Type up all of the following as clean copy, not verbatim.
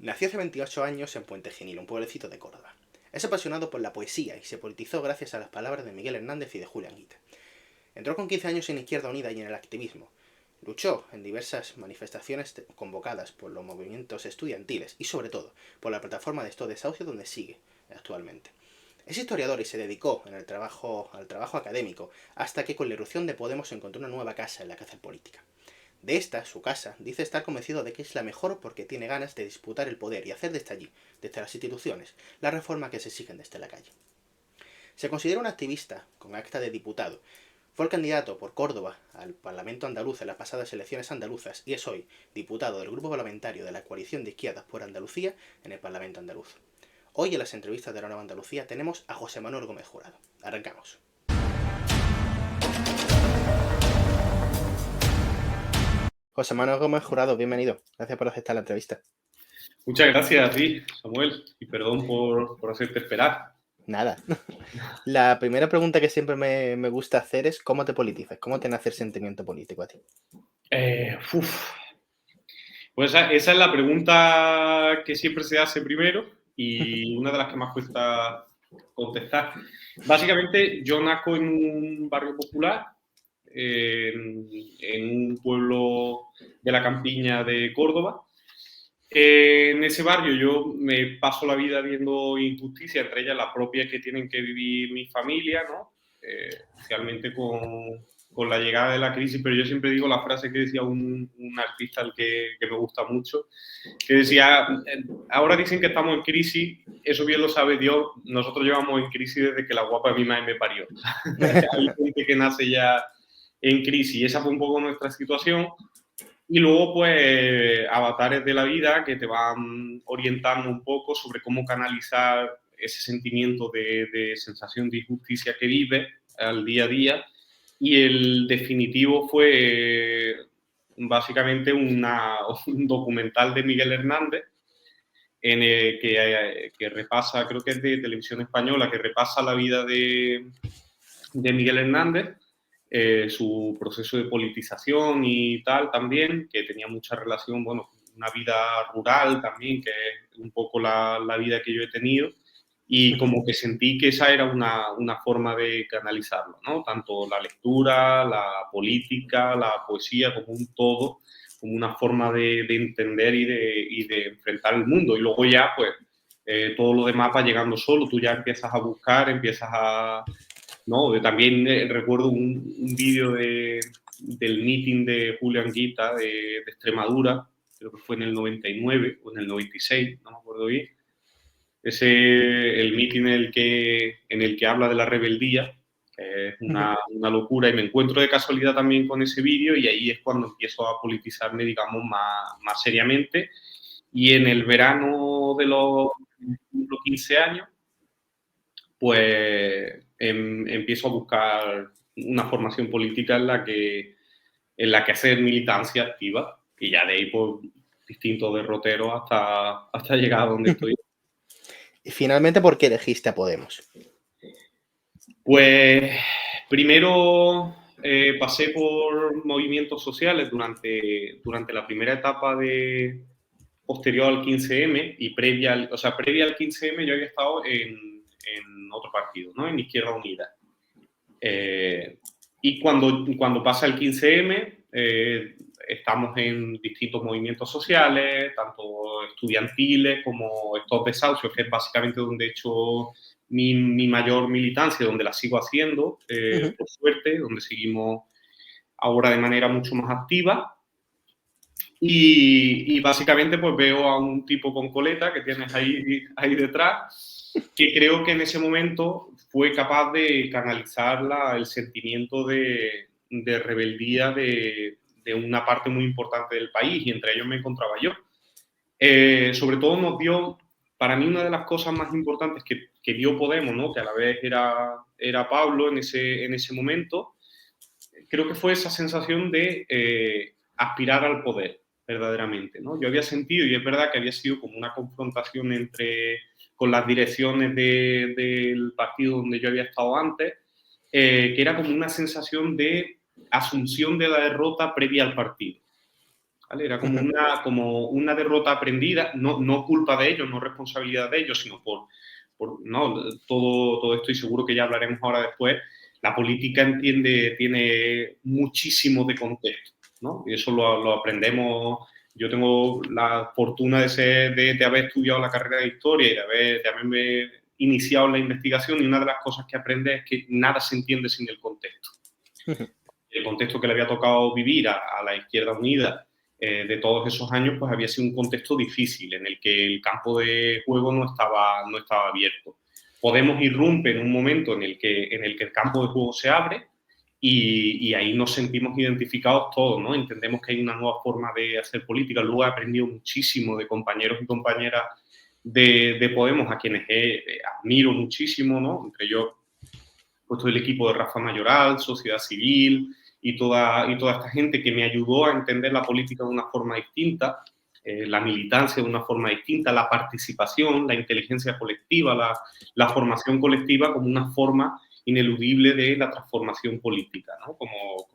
Nació hace 28 años en Puente Genil, un pueblecito de Córdoba. Es apasionado por la poesía y se politizó gracias a las palabras de Miguel Hernández y de Julián Guita. Entró con 15 años en Izquierda Unida y en el activismo. Luchó en diversas manifestaciones convocadas por los movimientos estudiantiles y sobre todo por la plataforma de Esto Desahucio donde sigue actualmente. Es historiador y se dedicó al trabajo académico hasta que con la irrupción de Podemos encontró una nueva casa en la que hacer política. De esta, su casa, dice estar convencido de que es la mejor porque tiene ganas de disputar el poder y hacer desde allí, desde las instituciones, la reforma que se exigen desde la calle. Se considera un activista con acta de diputado. Fue el candidato por Córdoba al Parlamento andaluz en las pasadas elecciones andaluzas y es hoy diputado del grupo parlamentario de la coalición de izquierdas por Andalucía en el Parlamento andaluz. Hoy en las entrevistas de la Nueva Andalucía tenemos a José Manuel Gómez Jurado. Arrancamos. José Manuel Gómez Jurado, bienvenido. Gracias por aceptar la entrevista. Muchas gracias a ti, Samuel, y perdón por hacerte esperar. Nada. La primera pregunta que siempre me gusta hacer es ¿cómo te politizas? ¿Cómo te nace el sentimiento político a ti? Pues esa es la pregunta que siempre se hace primero y una de las que más cuesta contestar. Básicamente, yo nazco en un barrio popular, en un pueblo de la campiña de Córdoba. En ese barrio yo me paso la vida viendo injusticia, entre ellas las propias que tienen que vivir mi familia, ¿no? Especialmente con la llegada de la crisis, pero yo siempre digo la frase que decía un artista al que me gusta mucho, que decía, ahora dicen que estamos en crisis, eso bien lo sabe Dios, nosotros llevamos en crisis desde que la guapa de mi madre me parió. Hay gente que nace ya en crisis y esa fue un poco nuestra situación. Y luego, pues, avatares de la vida que te van orientando un poco sobre cómo canalizar ese sentimiento de sensación de injusticia que vives al día a día. Y el definitivo fue básicamente un documental de Miguel Hernández en el que repasa, creo que es de Televisión Española, que repasa la vida de Miguel Hernández, su proceso de politización y tal también, que tenía mucha relación, bueno, una vida rural también, que es un poco la vida que yo he tenido, y como que sentí que esa era una forma de canalizarlo, ¿no? Tanto la lectura, la política, la poesía, como un todo, como una forma de entender y de enfrentar el mundo. Y luego ya, pues, todo lo demás va llegando solo, tú ya empiezas a buscar, empiezas a... ¿no? También recuerdo un vídeo del meeting de Julián Guita de Extremadura, creo que fue en el 99 o en el 96, no me acuerdo bien. El meeting en el que habla de la rebeldía, que es una locura, y me encuentro de casualidad también con ese vídeo y ahí es cuando empiezo a politizarme, digamos, más seriamente. Y en el verano de los 15 años, pues empiezo a buscar una formación política en la que hacer militancia activa y ya de ahí por distintos derroteros hasta llegar a donde estoy. Y finalmente, ¿por qué elegiste a Podemos? Pues primero pasé por movimientos sociales durante la primera etapa posterior al 15M y previa al 15M yo había estado en otro partido, ¿no? En Izquierda Unida. Y cuando pasa el 15M, estamos en distintos movimientos sociales, tanto estudiantiles como estos desahucios, que es básicamente donde he hecho mi mayor militancia, donde la sigo haciendo, por suerte, donde seguimos ahora de manera mucho más activa. Y básicamente pues veo a un tipo con coleta que tienes ahí detrás, que creo que en ese momento fue capaz de canalizar el sentimiento de rebeldía de una parte muy importante del país, y entre ellos me encontraba yo. Sobre todo nos dio, para mí una de las cosas más importantes que dio Podemos, ¿no? Que a la vez era Pablo en ese momento, creo que fue esa sensación de aspirar al poder, verdaderamente, ¿no? Yo había sentido, y es verdad que había sido como una confrontación con las direcciones del partido donde yo había estado antes, que era como una sensación de asunción de la derrota previa al partido. ¿vale? Era como una derrota aprendida, no culpa de ellos, no responsabilidad de ellos, sino no, todo esto, y seguro que ya hablaremos ahora después. La política tiene muchísimo de contexto, ¿no? Y eso lo aprendemos. Yo tengo la fortuna de haber estudiado la carrera de historia y de haberme iniciado la investigación, y una de las cosas que aprende es que nada se entiende sin el contexto. El contexto que le había tocado vivir a la Izquierda Unida de todos esos años, pues había sido un contexto difícil en el que el campo de juego no estaba abierto. Podemos irrumpe en un momento en el que el campo de juego se abre y ahí nos sentimos identificados todos, ¿no? Entendemos que hay una nueva forma de hacer política. Luego he aprendido muchísimo de compañeros y compañeras de Podemos, a quienes admiro muchísimo, ¿no? Entre ellos, pues todo el equipo de Rafa Mayoral, Sociedad Civil y toda esta gente que me ayudó a entender la política de una forma distinta, la militancia de una forma distinta, la participación, la inteligencia colectiva, la formación colectiva como una forma ineludible de la transformación política, ¿no? Como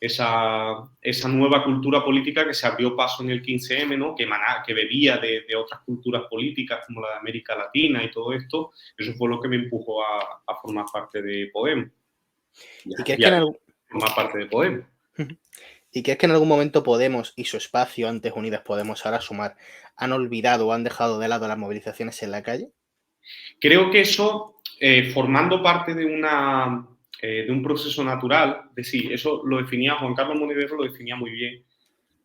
esa nueva cultura política que se abrió paso en el 15M, ¿no? que bebía de otras culturas políticas como la de América Latina y todo esto. Eso fue lo que me empujó a formar parte de Podemos. ¿Y crees que formar parte de Podemos. ¿Y crees que en algún momento Podemos y su espacio, antes Unidas Podemos, ahora Sumar, han olvidado o han dejado de lado las movilizaciones en la calle? Creo que eso, formando parte de un proceso natural, eso lo definía Juan Carlos Monedero, lo definía muy bien.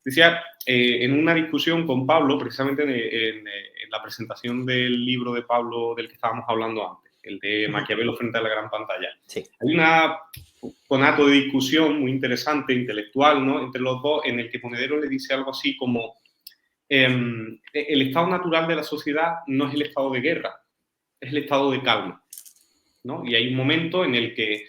Decía, en una discusión con Pablo, precisamente en la presentación del libro de Pablo del que estábamos hablando antes, el de Maquiavelo frente a la gran pantalla. Sí. Hay un conato de discusión muy interesante, intelectual, ¿no? Entre los dos, en el que Monedero le dice algo así como el estado natural de la sociedad no es el estado de guerra, es el estado de calma, ¿no? Y hay un momento en el que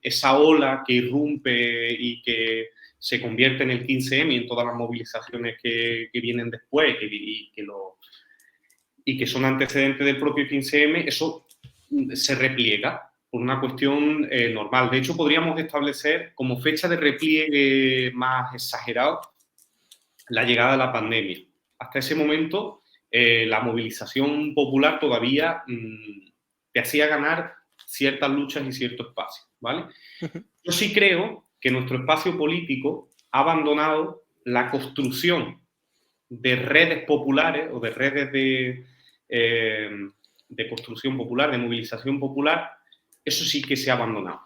esa ola que irrumpe y que se convierte en el 15M y en todas las movilizaciones que vienen después y que son antecedentes del propio 15M, eso se repliega por una cuestión normal. De hecho, podríamos establecer como fecha de repliegue más exagerado la llegada de la pandemia. Hasta ese momento, la movilización popular todavía te hacía ganar ciertas luchas y cierto espacio, ¿vale? Yo sí creo que nuestro espacio político ha abandonado la construcción de redes populares o de redes de construcción popular, de movilización popular. Eso sí que se ha abandonado.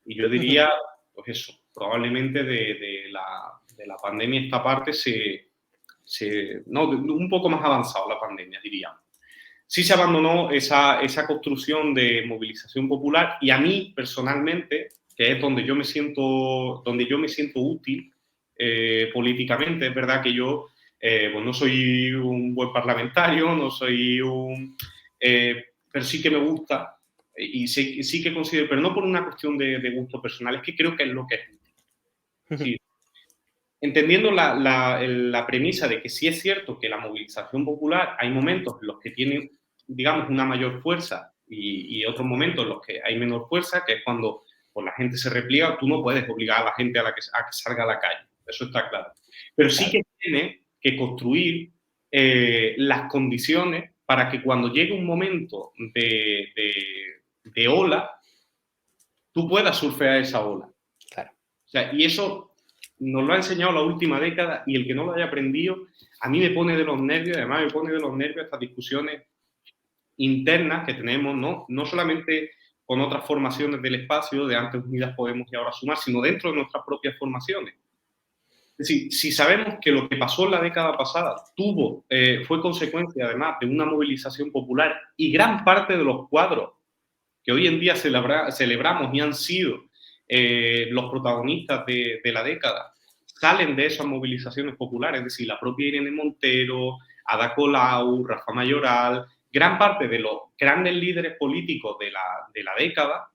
Y yo diría, pues eso, probablemente de la pandemia esta parte un poco más avanzado la pandemia, diríamos. Sí se abandonó esa construcción de movilización popular, y a mí personalmente, que es donde yo me siento útil políticamente, es verdad que yo pues no soy un buen parlamentario, no soy pero sí que me gusta y sí que considero, pero no por una cuestión de gusto personal, es que creo que es lo que es útil. Sí. Entendiendo la premisa de que sí es cierto que la movilización popular hay momentos en los que tiene, digamos, una mayor fuerza y otros momentos en los que hay menor fuerza, que es cuando pues, la gente se repliega. Tú no puedes obligar a la gente a que salga a la calle, eso está claro. Pero sí que tiene que construir las condiciones para que cuando llegue un momento de ola, tú puedas surfear esa ola. Claro. O sea, y eso nos lo ha enseñado la última década, y el que no lo haya aprendido, a mí me pone de los nervios. Además me pone de los nervios estas discusiones internas que tenemos, no solamente con otras formaciones del espacio, de antes Unidas Podemos y ahora Sumar, sino dentro de nuestras propias formaciones. Es decir, si sabemos que lo que pasó en la década pasada fue consecuencia además de una movilización popular, y gran parte de los cuadros que hoy en día celebramos y han sido los protagonistas de la década salen de esas movilizaciones populares, es decir, la propia Irene Montero, Ada Colau, Rafa Mayoral, gran parte de los grandes líderes políticos de la década,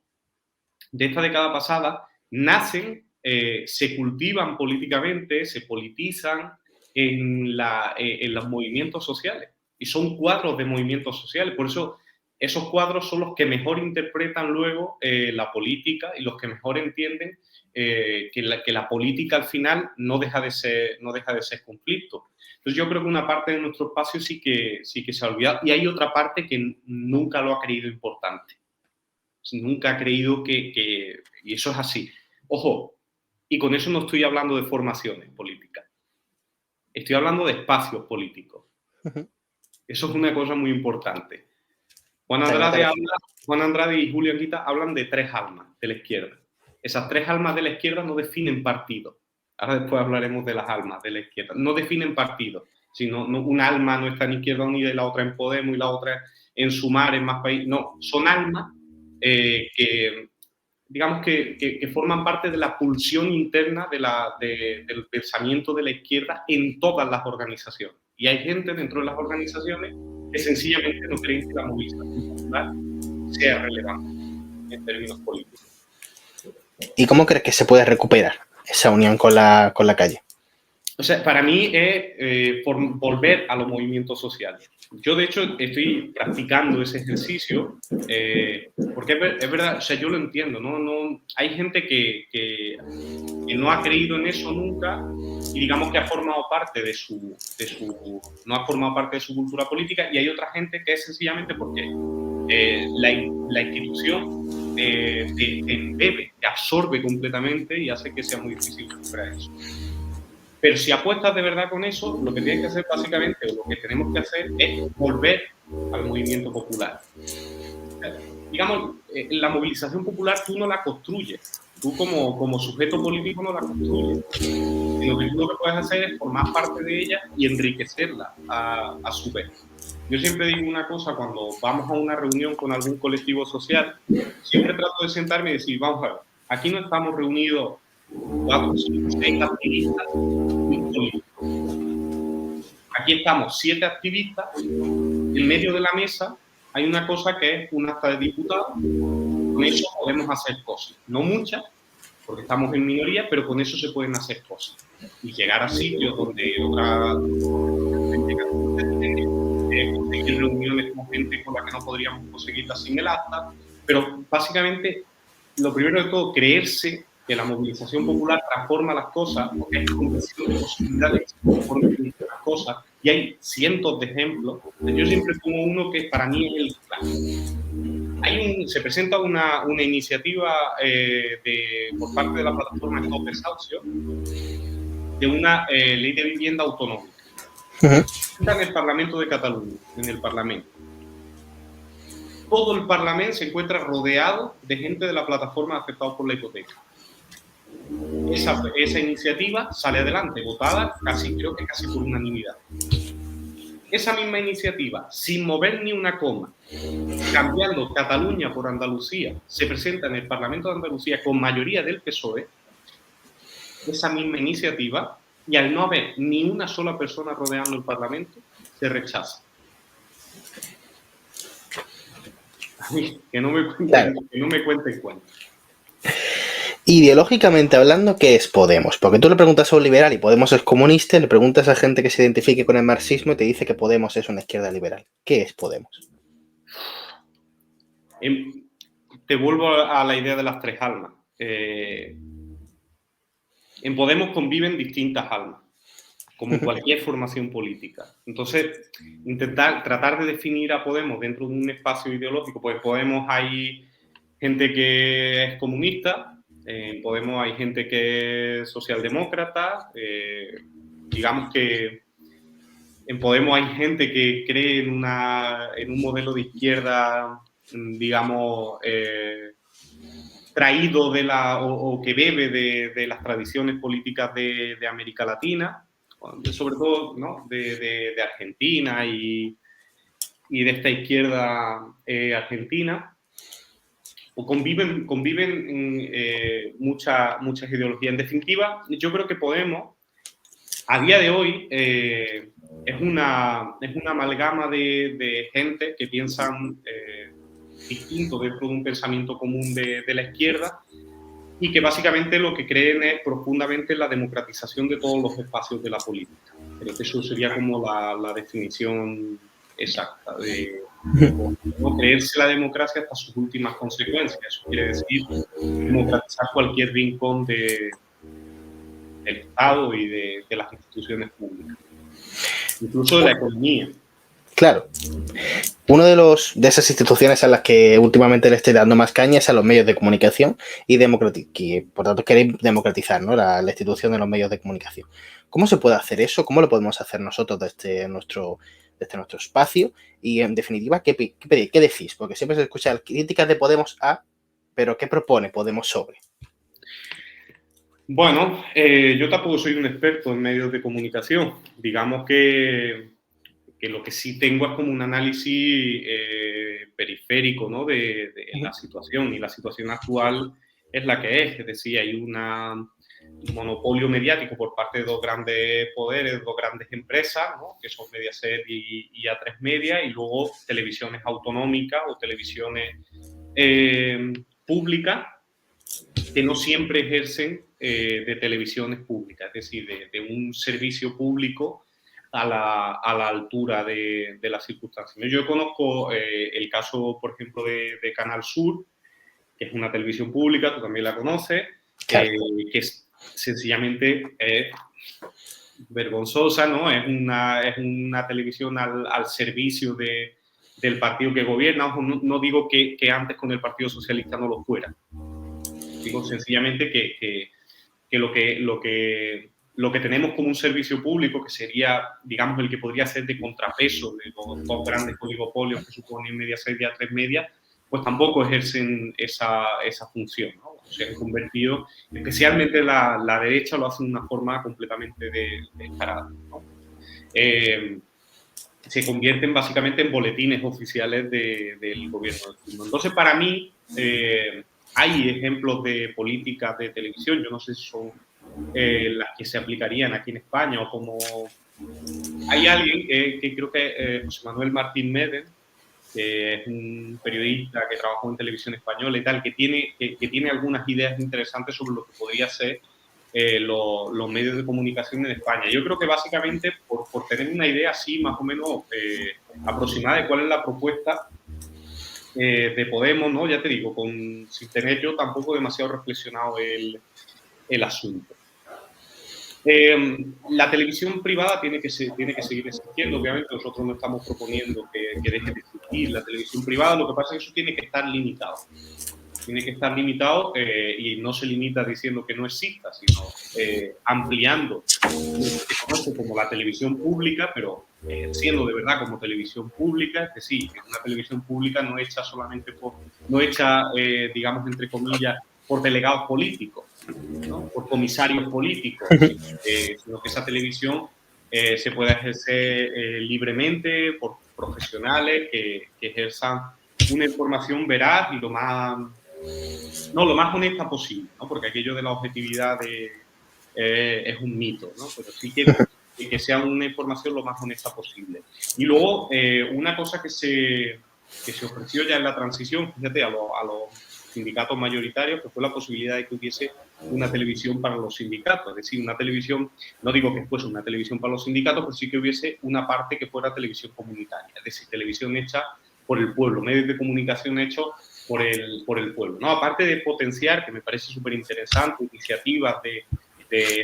de esta década pasada, nacen, se cultivan políticamente, se politizan en los movimientos sociales, y son cuadros de movimientos sociales. Por eso esos cuadros son los que mejor interpretan luego la política y los que mejor entienden que la política al final no deja de ser conflicto. Entonces yo creo que una parte de nuestro espacio sí que se ha olvidado, y hay otra parte que nunca lo ha creído importante. Nunca ha creído y eso es así. Ojo, y con eso no estoy hablando de formaciones políticas. Estoy hablando de espacios políticos. Eso es una cosa muy importante. Juan Andrade y Julio Anguita hablan de 3 almas de la izquierda. Esas 3 almas de la izquierda no definen partidos. Ahora después hablaremos de las almas de la izquierda. No definen partidos. Sino, un alma no está en Izquierda Unida y la otra en Podemos y la otra en Sumar, en Más País. No, son almas que digamos que forman parte de la pulsión interna del pensamiento de la izquierda en todas las organizaciones. Y hay gente dentro de las organizaciones que sencillamente no creen que la movilización popular sea relevante en términos políticos. ¿Y cómo crees que se puede recuperar esa unión con la calle? O sea, para mí es volver a los movimientos sociales. Yo, de hecho, estoy practicando ese ejercicio porque es verdad, o sea, yo lo entiendo, ¿no? Hay gente que no ha creído en eso nunca y digamos que ha formado parte no ha formado parte de su cultura política, y hay otra gente que es sencillamente porque la institución te embebe, te absorbe completamente y hace que sea muy difícil recuperar eso. Pero si apuestas de verdad con eso, lo que tienes que hacer básicamente, o lo que tenemos que hacer, es volver al movimiento popular. Digamos, la movilización popular tú no la construyes. Tú como sujeto político no la construyes. Sino que tú lo que puedes hacer es formar parte de ella y enriquecerla a su vez. Yo siempre digo una cosa: cuando vamos a una reunión con algún colectivo social, siempre trato de sentarme y decir, vamos a ver, aquí no estamos reunidos 4, 5, 6 activistas y un político. Aquí estamos 7 activistas, en medio de la mesa hay una cosa que es un acta de diputado. Con eso podemos hacer cosas, no muchas, porque estamos en minoría, pero con eso se pueden hacer cosas. Y llegar a sitios donde otra gente conseguir reuniones con gente con la que no podríamos conseguirlas sin el acta, pero básicamente, lo primero de todo, creerse que la movilización popular transforma las cosas, porque hay convención de posibilidades que transforman las cosas, y hay cientos de ejemplos. Yo siempre pongo uno que para mí es el claro. Se presenta una iniciativa por parte de la plataforma Stop Desahucio de una ley de vivienda autonómica. Está en el Parlamento de Cataluña, en el Parlamento. Todo el Parlamento se encuentra rodeado de gente de la plataforma afectados por la hipoteca. Esa iniciativa sale adelante, votada creo que casi por unanimidad. Esa misma iniciativa, sin mover ni una coma, cambiando Cataluña por Andalucía, se presenta en el Parlamento de Andalucía con mayoría del PSOE. Esa misma iniciativa, y al no haber ni una sola persona rodeando el Parlamento, se rechaza. Que no me cuenten cuentos. Ideológicamente hablando, ¿qué es Podemos? Porque tú le preguntas a un liberal y Podemos es comunista, le preguntas a gente que se identifique con el marxismo y te dice que Podemos es una izquierda liberal. ¿Qué es Podemos? Te vuelvo a la idea de las 3 almas. En Podemos conviven distintas almas, como en cualquier formación política. Entonces, tratar de definir a Podemos dentro de un espacio ideológico, pues Podemos hay gente que es comunista, en Podemos hay gente que es socialdemócrata, digamos que en Podemos hay gente que cree en un modelo de izquierda, digamos, traído o que bebe de las tradiciones políticas de América Latina, sobre todo, ¿no?, de Argentina y de esta izquierda argentina. O conviven muchas ideologías. En definitiva, yo creo que Podemos, a día de hoy, es una amalgama de gente que piensan distinto dentro de un pensamiento común de la izquierda, y que básicamente lo que creen es profundamente en la democratización de todos los espacios de la política. Creo que eso sería como la definición exacta no creerse la democracia hasta sus últimas consecuencias. Eso quiere decir democratizar cualquier rincón del Estado y de las instituciones públicas, incluso de la economía. Claro. Uno de esas instituciones a las que últimamente le estoy dando más caña es a los medios de comunicación y que por tanto queréis democratizar, ¿no? La institución de los medios de comunicación. ¿Cómo se puede hacer eso? ¿Cómo lo podemos hacer nosotros desde nuestro espacio? Y en definitiva, ¿qué decís? Porque siempre se escuchan críticas de Podemos a, pero ¿qué propone Podemos sobre? Bueno, yo tampoco soy un experto en medios de comunicación. Digamos que lo que sí tengo es como un análisis periférico, ¿no? de la situación, y la situación actual es la que es decir, hay un monopolio mediático por parte de dos grandes poderes, dos grandes empresas, ¿no? Que son Mediaset y A3 Media, y luego televisiones autonómicas o televisiones públicas que no siempre ejercen de televisiones públicas, es decir, de un servicio público a la altura de las circunstancias. Yo conozco el caso, por ejemplo, de Canal Sur, que es una televisión pública, tú también la conoces, Claro. que es sencillamente vergonzosa, ¿no? Es una televisión al servicio del partido que gobierna. No digo que antes con el Partido Socialista no lo fuera. Digo sencillamente que lo que tenemos como un servicio público, que sería, digamos, el que podría ser de contrapeso de los dos grandes oligopolios que suponen Mediaset y A3 Media, pues tampoco ejercen esa función, ¿no? Se han convertido, especialmente la derecha lo hace de una forma completamente descarada, ¿no? Se convierten básicamente en boletines oficiales del gobierno del turno. Entonces, para mí, hay ejemplos de políticas de televisión, yo no sé si son las que se aplicarían aquí en España o como... Hay alguien que creo que José Manuel Martín Meden, que es un periodista que trabajó en televisión española y tal, que tiene algunas ideas interesantes sobre lo que podría ser los medios de comunicación en España. Yo creo que básicamente por tener una idea así más o menos aproximada de cuál es la propuesta de Podemos, ¿no? Ya te digo, sin tener yo tampoco demasiado reflexionado el asunto. La televisión privada tiene que seguir existiendo, obviamente nosotros no estamos proponiendo que deje de existir la televisión privada, lo que pasa es que eso tiene que estar limitado. Tiene que estar limitado y no se limita diciendo que no exista, sino ampliando lo que se conoce como la televisión pública, pero ejerciendo de verdad como televisión pública, es decir, una televisión pública no hecha solamente digamos, entre comillas, por delegados políticos, ¿no? Por comisarios políticos, sino que esa televisión se pueda ejercer libremente por profesionales que ejerzan una información veraz y lo más honesta posible, ¿no? Porque aquello de la objetividad es un mito, ¿no? Pero sí que sea una información lo más honesta posible. Y luego, una cosa que se ofreció ya en la transición, fíjate, a los sindicatos mayoritarios, que fue la posibilidad de que hubiese una televisión para los sindicatos, es decir, una televisión, no digo que fuese una televisión para los sindicatos, pero sí que hubiese una parte que fuera televisión comunitaria, es decir, televisión hecha por el pueblo, medios de comunicación hechos por el pueblo, ¿no? Aparte de potenciar, que me parece súper interesante, iniciativas de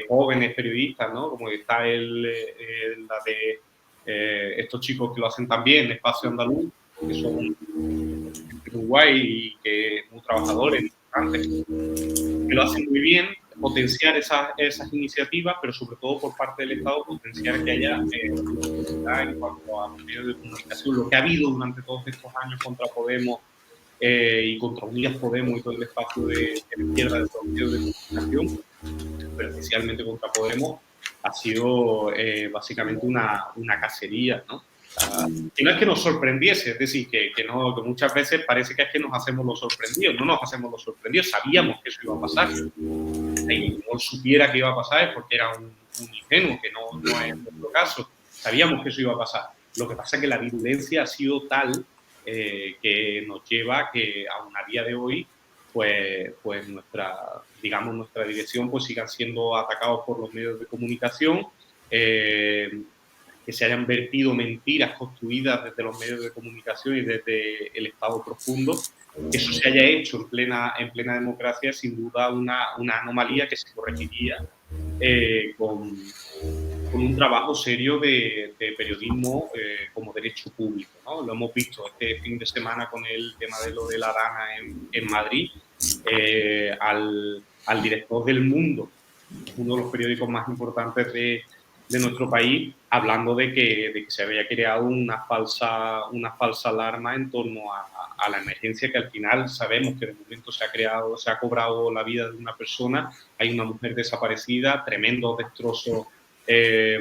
jóvenes periodistas, ¿no? Como está la de estos chicos que lo hacen también, Espacio Andaluz, que son muy guay y que muy trabajadores, que lo hacen muy bien, potenciar esas iniciativas, pero sobre todo por parte del Estado potenciar que haya en cuanto a medios de comunicación, lo que ha habido durante todos estos años contra Podemos y contra Unidas Podemos y todo el espacio de la izquierda de los medios de comunicación, pero especialmente contra Podemos, ha sido básicamente una cacería, ¿no? Y no es que nos sorprendiese, es decir, que muchas veces parece que es que nos hacemos los sorprendidos, no nos hacemos los sorprendidos, sabíamos que eso iba a pasar. Y no supiera que iba a pasar es porque era un ingenuo, que no es nuestro caso. Sabíamos que eso iba a pasar. Lo que pasa es que la virulencia ha sido tal que nos lleva a que aún a día de hoy pues nuestra dirección pues sigan siendo atacados por los medios de comunicación, que se hayan vertido mentiras construidas desde los medios de comunicación y desde el Estado profundo, que eso se haya hecho en plena democracia, sin duda una anomalía que se corregiría con un trabajo serio de periodismo como derecho público, ¿no? Lo hemos visto este fin de semana con el tema de lo de la Dana en Madrid, al director del Mundo, uno de los periódicos más importantes de nuestro país, hablando de que se había creado una falsa alarma en torno a la emergencia, que al final sabemos que de momento se ha cobrado la vida de una persona, hay una mujer desaparecida, tremendos destrozos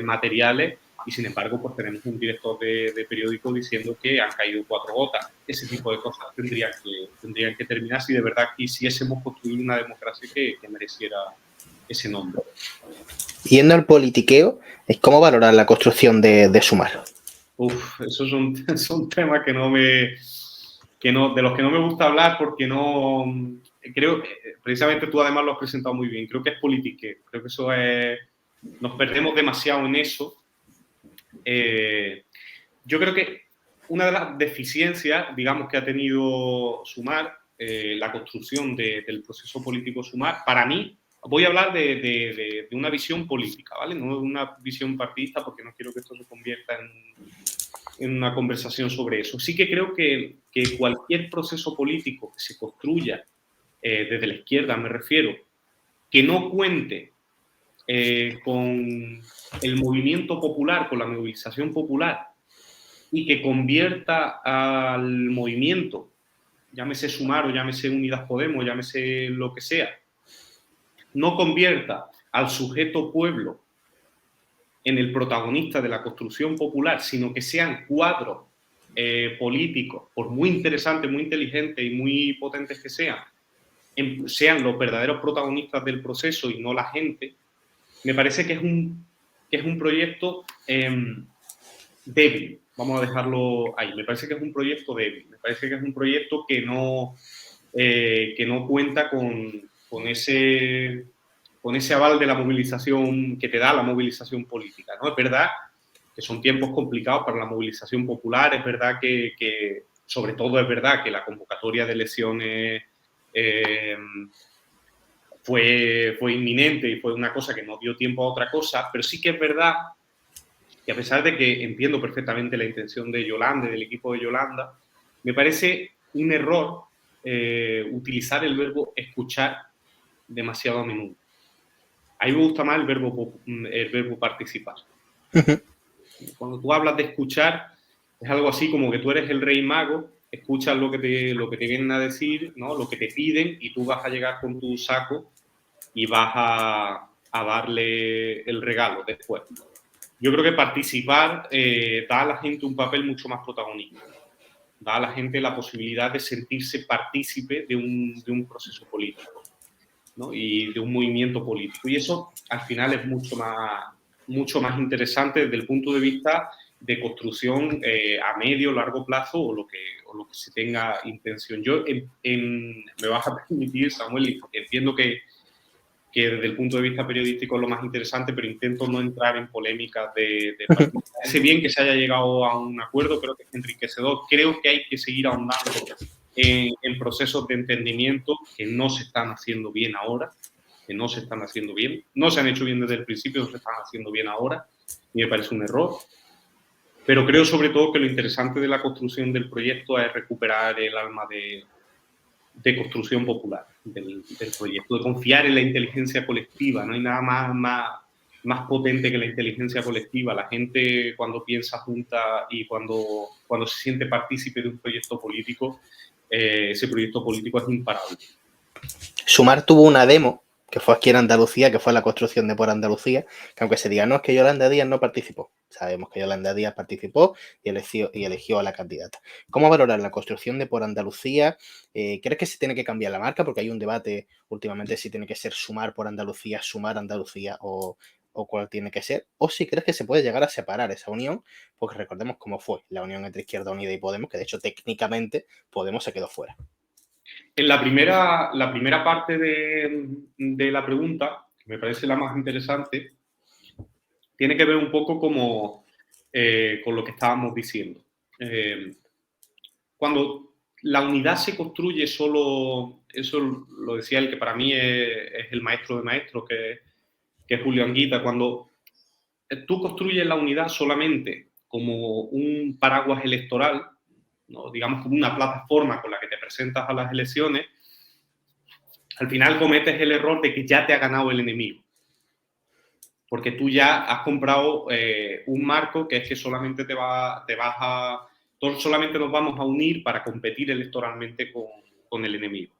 materiales, y sin embargo pues tenemos un director de periódico diciendo que han caído 4 gotas. Ese tipo de cosas tendrían que terminar si de verdad quisiésemos construir una democracia que mereciera ese nombre. Yendo al politiqueo, ¿cómo valorar la construcción de Sumar? Esos son temas de los que no me gusta hablar, porque no creo que precisamente tú además lo has presentado muy bien. Creo que es politiqueo. Creo que eso es, nos perdemos demasiado en eso. Yo creo que una de las deficiencias, digamos, que ha tenido Sumar, la construcción del proceso político Sumar, para mí, voy a hablar de una visión política, ¿vale? No de una visión partidista, porque no quiero que esto se convierta en una conversación sobre eso. Sí que creo que cualquier proceso político que se construya desde la izquierda, me refiero, que no cuente con el movimiento popular, con la movilización popular, y que convierta al movimiento, llámese Sumar o llámese Unidas Podemos, llámese lo que sea, no convierta al sujeto pueblo en el protagonista de la construcción popular, sino que sean cuadros políticos, por muy interesantes, muy inteligentes y muy potentes que sean los verdaderos protagonistas del proceso y no la gente, me parece que es un proyecto débil. Vamos a dejarlo ahí. Me parece que es un proyecto débil. Me parece que es un proyecto que no cuenta con ese aval de la movilización que te da la movilización política, ¿no? Es verdad que son tiempos complicados para la movilización popular, es verdad que sobre todo es verdad que la convocatoria de elecciones fue inminente y fue una cosa que no dio tiempo a otra cosa, pero sí que es verdad que, a pesar de que entiendo perfectamente la intención de Yolanda y del equipo de Yolanda, me parece un error utilizar el verbo escuchar demasiado a menudo. A mí me gusta más el verbo participar. Cuando tú hablas de escuchar, es algo así como que tú eres el rey mago, escuchas lo que te vienen a decir, ¿no? Lo que te piden, y tú vas a llegar con tu saco y vas a darle el regalo después. Yo creo que participar da a la gente un papel mucho más protagonista. Da a la gente la posibilidad de sentirse partícipe de un proceso político, ¿no? Y de un movimiento político. Y eso, al final, es mucho más interesante desde el punto de vista de construcción a medio, largo plazo, o lo que se tenga intención. Yo, me vas a permitir, Samuel, entiendo que desde el punto de vista periodístico es lo más interesante, pero intento no entrar en polémicas de parece bien que se haya llegado a un acuerdo, creo que es enriquecedor. Creo que hay que seguir ahondando en procesos de entendimiento que no se están haciendo bien ahora, no se han hecho bien desde el principio, no se están haciendo bien ahora, y me parece un error. Pero creo sobre todo que lo interesante de la construcción del proyecto es recuperar el alma de construcción popular del proyecto, de confiar en la inteligencia colectiva. No hay nada más potente que la inteligencia colectiva. La gente, cuando piensa junta y cuando se siente partícipe de un proyecto político, ese proyecto político es imparable. Sumar tuvo una demo que fue aquí en Andalucía, que fue la construcción de Por Andalucía, que aunque se diga, no, es que Yolanda Díaz no participó. Sabemos que Yolanda Díaz participó y eligió a la candidata. ¿Cómo valorar la construcción de Por Andalucía? ¿Crees que se tiene que cambiar la marca? Porque hay un debate últimamente si tiene que ser Sumar por Andalucía, Sumar Andalucía o cuál tiene que ser. O si crees que se puede llegar a separar esa unión, porque recordemos cómo fue la unión entre Izquierda Unida y Podemos, que de hecho técnicamente Podemos se quedó fuera. En la primera parte de la pregunta, que me parece la más interesante, tiene que ver un poco como con lo que estábamos diciendo. Cuando la unidad se construye solo, eso lo decía el que para mí es el maestro de maestros, que es Julio Anguita, cuando tú construyes la unidad solamente como un paraguas electoral, ¿no? Digamos como una plataforma con la que te presentas a las elecciones, al final cometes el error de que ya te ha ganado el enemigo. Porque tú ya has comprado un marco que es que solamente solamente nos vamos a unir para competir electoralmente con el enemigo.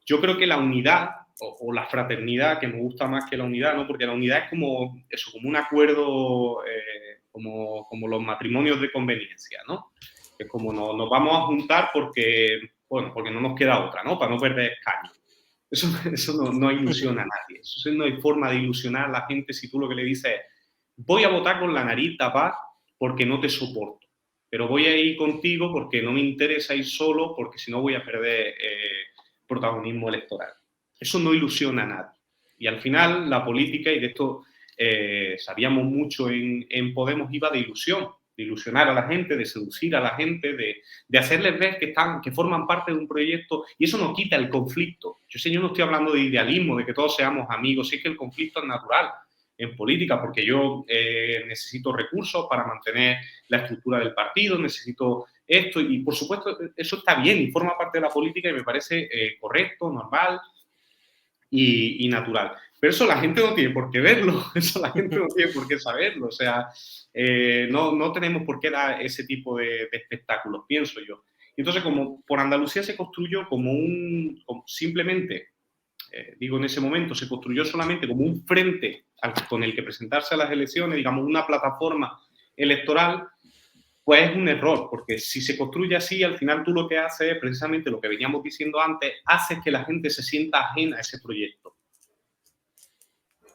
Yo creo que la unidad o la fraternidad, que me gusta más que la unidad, ¿no? Porque la unidad es como eso, como un acuerdo, como los matrimonios de conveniencia, ¿no? Es como nos vamos a juntar porque no nos queda otra, ¿no? Para no perder escaño. Eso no ilusiona a nadie. Eso no hay forma de ilusionar a la gente si tú lo que le dices es voy a votar con la nariz tapada porque no te soporto, pero voy a ir contigo porque no me interesa ir solo porque si no voy a perder protagonismo electoral. Eso no ilusiona a nadie. Y al final la política, y de esto sabíamos mucho en Podemos, iba de ilusión, de ilusionar a la gente, de seducir a la gente, de hacerles ver que forman parte de un proyecto, y eso no quita el conflicto. Yo no estoy hablando de idealismo, de que todos seamos amigos, sí que el conflicto es natural en política, porque yo necesito recursos para mantener la estructura del partido, necesito esto, y por supuesto eso está bien y forma parte de la política y me parece correcto, normal y natural. Pero eso la gente no tiene por qué verlo, eso la gente no tiene por qué saberlo, o sea, no tenemos por qué dar ese tipo de espectáculos, pienso yo. Entonces, como por Andalucía se construyó simplemente, digo en ese momento, se construyó solamente como un frente con el que presentarse a las elecciones, digamos, una plataforma electoral, pues es un error, porque si se construye así, al final tú lo que haces es precisamente lo que veníamos diciendo antes, haces que la gente se sienta ajena a ese proyecto,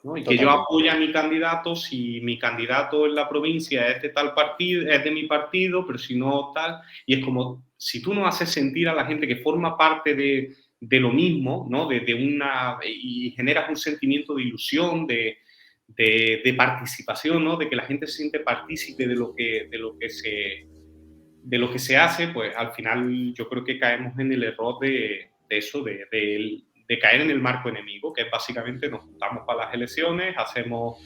¿no? Y que yo apoye a mi candidato si mi candidato en la provincia es de tal partido, es de mi partido, pero si no tal, y es como si tú no haces sentir a la gente que forma parte de lo mismo, ¿no? Y generas un sentimiento de ilusión, de participación, ¿no? De que la gente se siente partícipe de lo que se hace, pues al final yo creo que caemos en el error de eso, de caer en el marco enemigo, que es básicamente nos juntamos para las elecciones, hacemos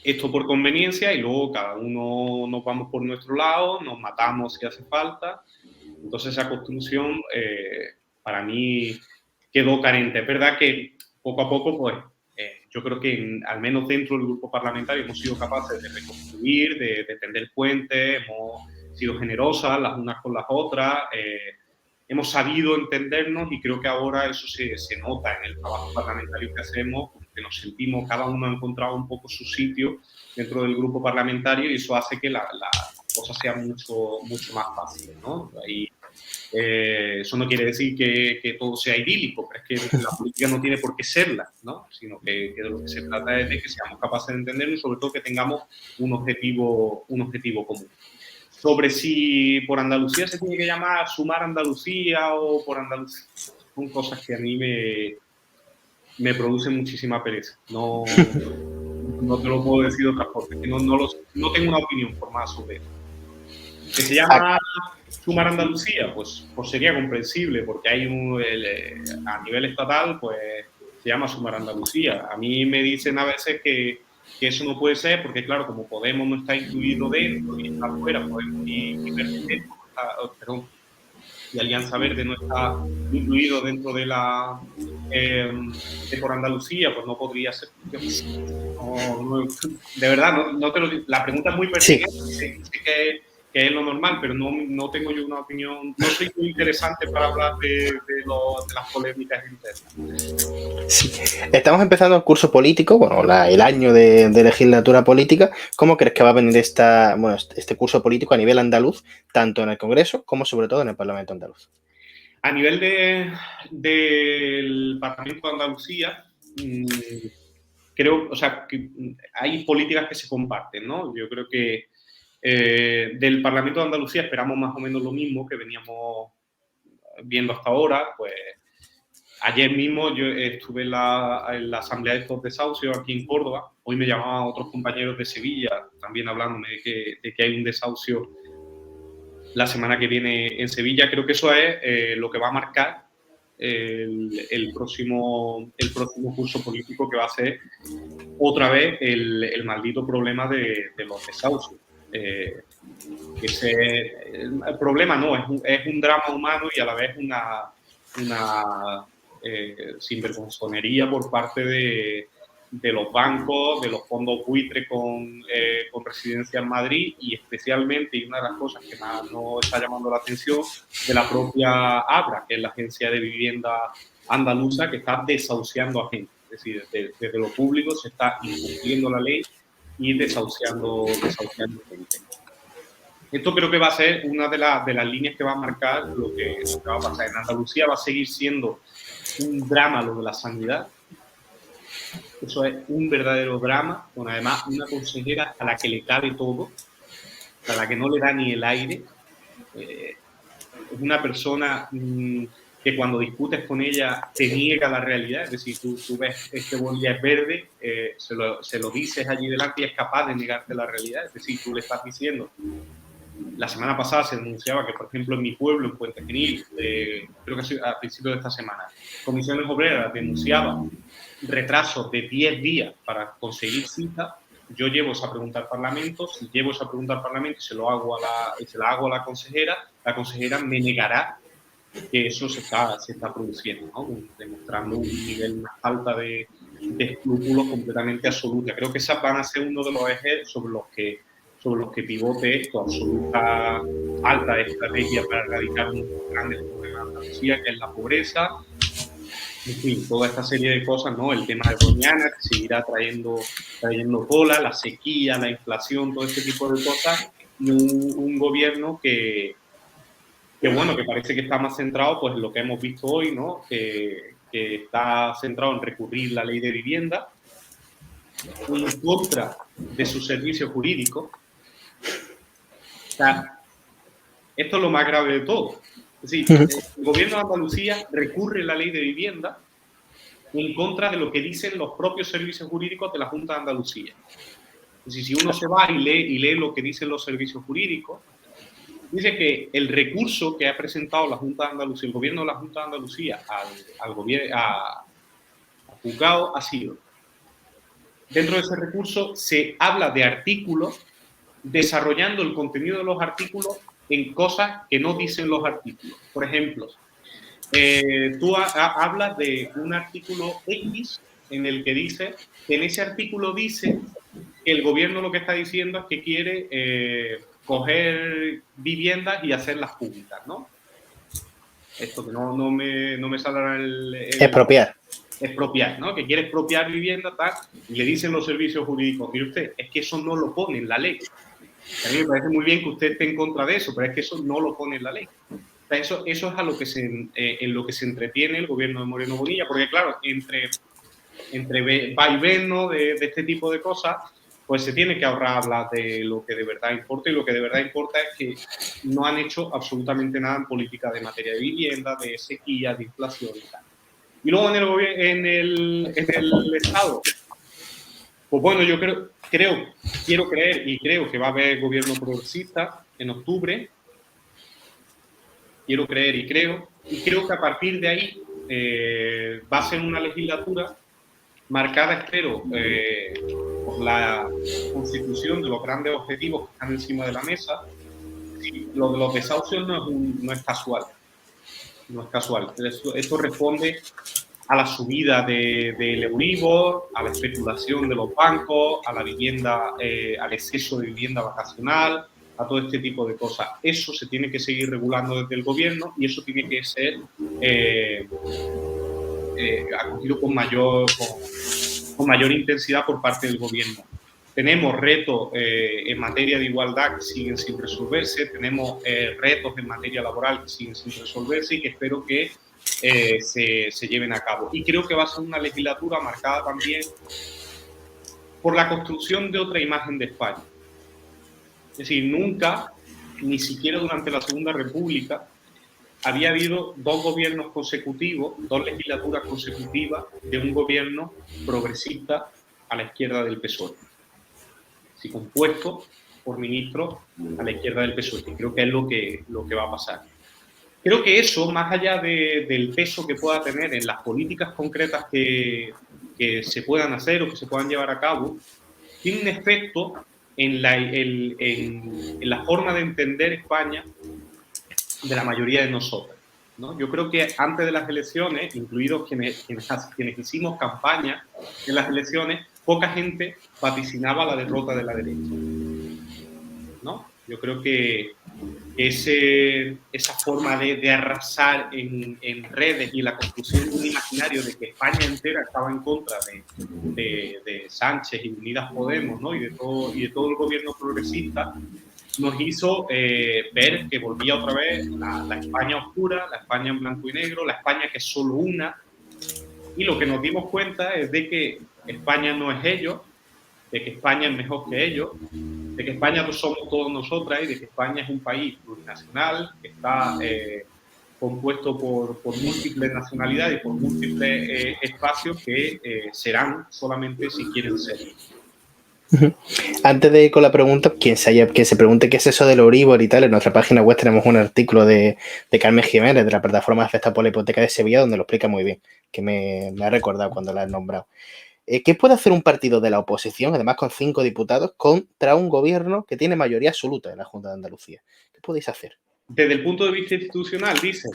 esto por conveniencia y luego cada uno nos vamos por nuestro lado, nos matamos si hace falta. Entonces esa construcción para mí quedó carente. Es verdad que poco a poco, pues yo creo que al menos dentro del grupo parlamentario hemos sido capaces de reconstruir, de tender puentes, hemos sido generosas las unas con las otras, hemos sabido entendernos y creo que ahora eso se nota en el trabajo parlamentario que hacemos, que nos sentimos, cada uno ha encontrado un poco su sitio dentro del grupo parlamentario y eso hace que la cosa sea mucho más fácil, ¿no? Y, eso no quiere decir que todo sea idílico, pero es que la política no tiene por qué serla, ¿no? Sino que de lo que se trata es de que seamos capaces de entendernos y sobre todo que tengamos un objetivo común. Sobre si por Andalucía se tiene que llamar Sumar Andalucía o por Andalucía, son cosas que a mí me producen muchísima pereza. No te lo puedo decir de otra forma, que no tengo una opinión formada sobre eso. Que se llama Sumar Andalucía, pues sería comprensible, porque hay a nivel estatal, pues se llama Sumar Andalucía. A mí me dicen a veces que eso no puede ser, porque claro, como Podemos no está incluido dentro y está fuera, Podemos y Alianza Verde no está incluido dentro de de por Andalucía, pues no podría ser. De verdad, la pregunta es muy pertinente, sí. Sé que es lo normal, pero no tengo yo una opinión, no soy muy interesante para hablar de las polémicas internas. Sí. Estamos empezando el curso político, bueno, el año de legislatura política. ¿Cómo crees que va a venir este curso político a nivel andaluz, tanto en el Congreso como sobre todo en el Parlamento andaluz? A nivel del Parlamento de Andalucía, creo, o sea, que hay políticas que se comparten, ¿no? Yo creo que del Parlamento de Andalucía esperamos más o menos lo mismo que veníamos viendo hasta ahora, pues Ayer mismo yo estuve en la asamblea de estos desahucios aquí en Córdoba. Hoy me llamaban otros compañeros de Sevilla también hablándome de que hay un desahucio la semana que viene en Sevilla. Creo que eso es lo que va a marcar el próximo curso político, que va a ser otra vez el maldito problema de los desahucios. El problema no, es un drama humano y a la vez una sinvergonzonería por parte de los bancos, de los fondos buitre con residencia en Madrid, y especialmente, y una de las cosas que más nos está llamando la atención, de la propia ABRA, que es la Agencia de Vivienda Andaluza, que está desahuciando a gente. Es decir, desde lo público se está incumpliendo la ley y desahuciando gente. Esto creo que va a ser una de las líneas que va a marcar lo que va a pasar. En Andalucía va a seguir siendo un drama lo de la sanidad. Eso es un verdadero drama, con además una consejera a la que le cabe todo, a la que no le da ni el aire. Es una persona que cuando discutes con ella te niega la realidad. Es decir, tú ves este boli es verde, se lo dices allí delante y es capaz de negarte la realidad. Es decir, tú le estás diciendo... La semana pasada se denunciaba que, por ejemplo, en mi pueblo, en Puente Genil, creo que a principios de esta semana, Comisiones Obreras denunciaba retrasos de 10 días para conseguir cita. Yo llevo esa pregunta al Parlamento. Si llevo esa pregunta al Parlamento y se la hago a la consejera me negará que eso se está produciendo, ¿no? Demostrando un nivel más alto de escrúpulos completamente absoluta. Creo que esas van a ser uno de los ejes sobre los que pivote esto, absoluta falta de estrategia para erradicar un grande problema de Andalucía, que es la pobreza. En fin, toda esta serie de cosas, ¿no? El tema de Doñana, que seguirá trayendo cola, la sequía, la inflación, todo este tipo de cosas, y un gobierno que parece que está más centrado, pues, en lo que hemos visto hoy, ¿no? Que está centrado en recurrir la ley de vivienda, en contra de sus servicios jurídicos. O sea, esto es lo más grave de todo. Es decir, el gobierno de Andalucía recurre la ley de vivienda en contra de lo que dicen los propios servicios jurídicos de la Junta de Andalucía. Es decir, si uno se va y lee lo que dicen los servicios jurídicos, dice que el recurso que ha presentado la Junta de Andalucía, el gobierno de la Junta de Andalucía al juzgado, ha sido: dentro de ese recurso se habla de artículos, desarrollando el contenido de los artículos en cosas que no dicen los artículos. Por ejemplo, tú hablas de un artículo X en el que dice que en ese artículo dice que el gobierno lo que está diciendo es que quiere coger viviendas y hacerlas públicas, ¿no? Esto que no me saldrá expropiar. Expropiar, ¿no? Que quiere expropiar vivienda, tal, y le dicen los servicios jurídicos: mire usted, es que eso no lo pone en la ley. A mí me parece muy bien que usted esté en contra de eso, pero es que eso no lo pone en la ley. O sea, eso es a lo que en lo que se entretiene el gobierno de Moreno Bonilla, porque claro, entre vaivén, ¿no? de este tipo de cosas, pues se tiene que ahorrar hablar de lo que de verdad importa, y lo que de verdad importa es que no han hecho absolutamente nada en política de materia de vivienda, de sequía, de inflación y tal. Y luego en el Estado, pues bueno, yo quiero creer y creo que va a haber gobierno progresista en octubre. Quiero creer y creo que a partir de ahí va a ser una legislatura marcada, espero, por la constitución de los grandes objetivos que están encima de la mesa. Y lo de los desahucios no es casual. No es casual. Esto responde a la subida del Euribor, a la especulación de los bancos, a la vivienda, al exceso de vivienda vacacional, a todo este tipo de cosas. Eso se tiene que seguir regulando desde el gobierno, y eso tiene que ser acogido con mayor intensidad por parte del gobierno. Tenemos retos en materia de igualdad que siguen sin resolverse, tenemos retos en materia laboral que siguen sin resolverse, y que espero que se lleven a cabo. Y creo que va a ser una legislatura marcada también por la construcción de otra imagen de España. Es decir, nunca, ni siquiera durante la Segunda República, había habido 2 gobiernos consecutivos, 2 legislaturas consecutivas de un gobierno progresista a la izquierda del PSOE. Sí, compuesto por ministros a la izquierda del PSOE, que creo que es lo que va a pasar. Creo que eso, más allá del peso que pueda tener en las políticas concretas que se puedan hacer o que se puedan llevar a cabo, tiene un efecto en la forma de entender España de la mayoría de nosotros, ¿no? Yo creo que antes de las elecciones, incluidos quienes hicimos campaña en las elecciones, poca gente vaticinaba la derrota de la derecha, ¿no? Yo creo que esa forma de arrasar en redes y la construcción de un imaginario de que España entera estaba en contra de Sánchez y Unidas Podemos, ¿no? y de todo el gobierno progresista, nos hizo ver que volvía otra vez la España oscura, la España en blanco y negro, la España que es solo una. Y lo que nos dimos cuenta es de que España no es ellos, de que España es mejor que ellos, de que España somos todos nosotras y de que España es un país plurinacional que está compuesto por múltiples nacionalidades y por múltiples espacios que serán solamente si quieren ser. Antes de ir con la pregunta, que se pregunte qué es eso del Euribor y tal, en nuestra página web tenemos un artículo de Carmen Jiménez, de la plataforma afectada por la hipoteca de Sevilla, donde lo explica muy bien, que me ha recordado cuando la has nombrado. ¿Qué puede hacer un partido de la oposición, además con 5 diputados, contra un gobierno que tiene mayoría absoluta en la Junta de Andalucía? ¿Qué podéis hacer? Desde el punto de vista institucional, dice.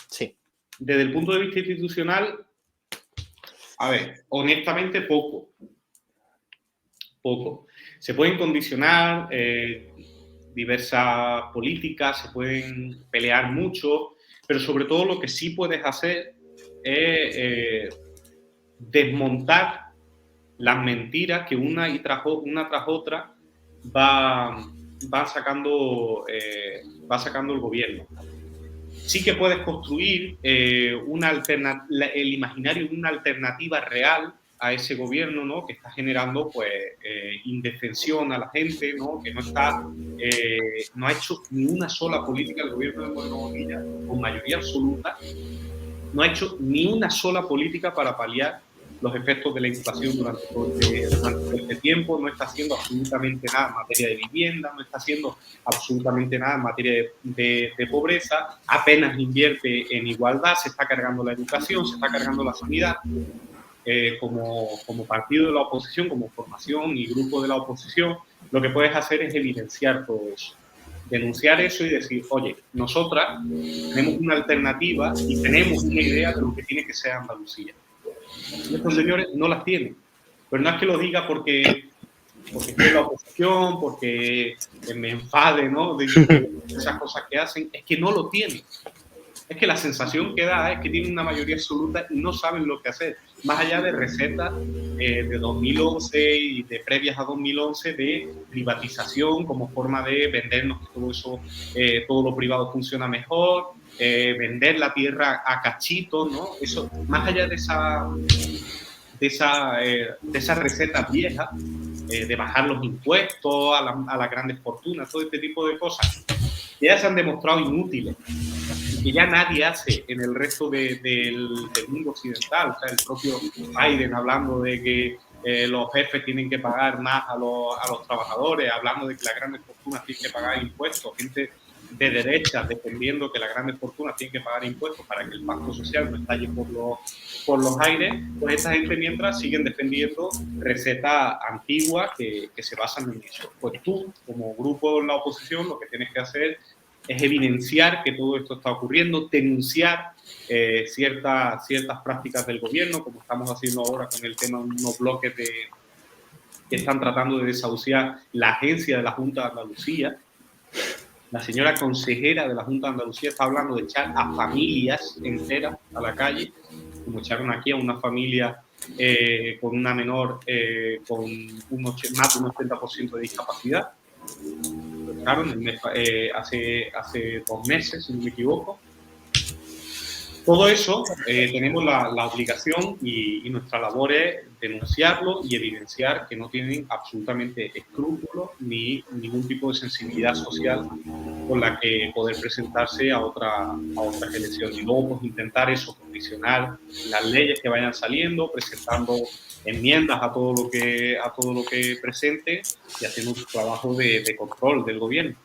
Sí. Desde el punto de vista institucional, a ver, honestamente poco. Se pueden condicionar diversas políticas, se pueden pelear mucho, pero sobre todo lo que sí puedes hacer es desmontar las mentiras que una tras otra va sacando el gobierno. Sí que puedes construir el imaginario de una alternativa real a ese gobierno, ¿no? Que está generando pues indefensión a la gente, ¿no? Que no ha hecho ni una sola política el gobierno de Moreno Bonilla, con mayoría absoluta, no ha hecho ni una sola política para paliar los efectos de la inflación durante todo este tiempo, no está haciendo absolutamente nada en materia de vivienda, no está haciendo absolutamente nada en materia de pobreza, apenas invierte en igualdad, se está cargando la educación, se está cargando la sanidad. Como partido de la oposición, como formación y grupo de la oposición, lo que puedes hacer es evidenciar todo eso, denunciar eso y decir, oye, nosotras tenemos una alternativa y tenemos una idea de lo que tiene que ser Andalucía. Y estos señores no las tienen. Pero no es que lo diga porque estoy en la oposición, porque me enfade, ¿no? De esas cosas que hacen, es que no lo tienen. Es que la sensación que da es que tienen una mayoría absoluta y no saben lo que hacer. Más allá de recetas de 2011 y de previas a 2011 de privatización como forma de vendernos que todo eso, todo lo privado funciona mejor, vender la tierra a cachitos, ¿no? Eso, más allá de esa receta vieja, de bajar los impuestos a las grandes fortunas, todo este tipo de cosas, que ya se han demostrado inútiles, que ya nadie hace en el resto del mundo occidental. O sea, el propio Biden hablando de que los jefes tienen que pagar más a los trabajadores, hablando de que las grandes fortunas tienen que pagar impuestos, gente de derecha defendiendo que las grandes fortunas tienen que pagar impuestos para que el pacto social no estalle por los aires, pues esta gente mientras siguen defendiendo recetas antiguas que se basan en eso. Pues tú, como grupo en la oposición, lo que tienes que hacer es evidenciar que todo esto está ocurriendo, denunciar ciertas prácticas del gobierno, como estamos haciendo ahora con el tema de unos bloques que están tratando de desahuciar la agencia de la Junta de Andalucía. La señora consejera de la Junta de Andalucía está hablando de echar a familias enteras a la calle, como echaron aquí a una familia con una menor con más de un 80% de discapacidad. Hace 2 meses, si no me equivoco. Todo eso tenemos la obligación y nuestra labor es denunciarlo y evidenciar que no tienen absolutamente escrúpulos ni ningún tipo de sensibilidad social con la que poder presentarse a otras elecciones. Y luego pues intentar eso, condicionar las leyes que vayan saliendo, presentando enmiendas a todo lo que presente y haciendo un trabajo de control del gobierno.